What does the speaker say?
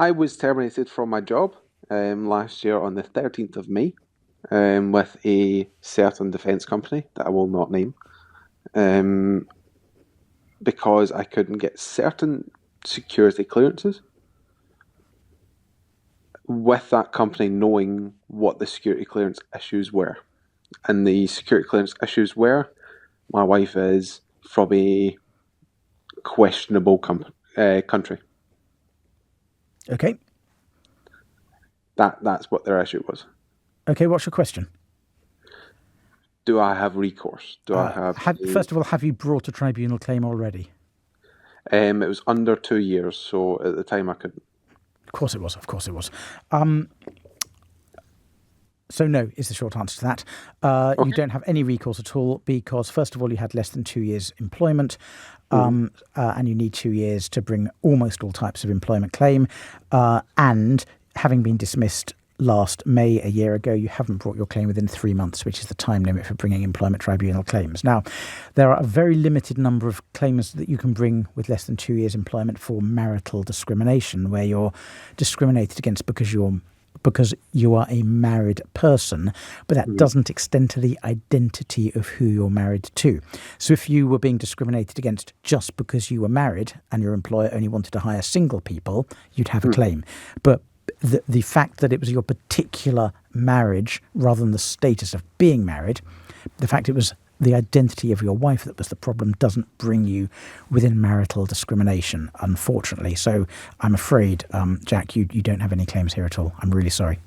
I was terminated from my job last year on the 13th of May with a certain defence company that I will not name because I couldn't get certain security clearances with that company knowing what the security clearance issues were. And the security clearance issues were, my wife is from a questionable country. Okay. That's what their issue was. Okay, what's your question? Do I have recourse? Do I have... First of all, have you brought a tribunal claim already? It was under 2 years, so at the time I couldn't. Of course it was. So no is the short answer to that. Okay. You don't have any recourse at all because, first of all, you had less than 2 years employment and you need 2 years to bring almost all types of employment claim. And having been dismissed last May, a year ago, you haven't brought your claim within 3 months, which is the time limit for bringing employment tribunal claims. Now, there are a very limited number of claims that you can bring with less than 2 years employment for marital discrimination, where you're discriminated against because you are a married person, but that doesn't extend to the identity of who you're married to. So if you were being discriminated against just because you were married and your employer only wanted to hire single people, you'd have a claim. But the fact that it was your particular marriage rather than the status of being married, the fact it was the identity of your wife that was the problem doesn't bring you within marital discrimination, unfortunately. So I'm afraid, Jack, you don't have any claims here at all. I'm really sorry.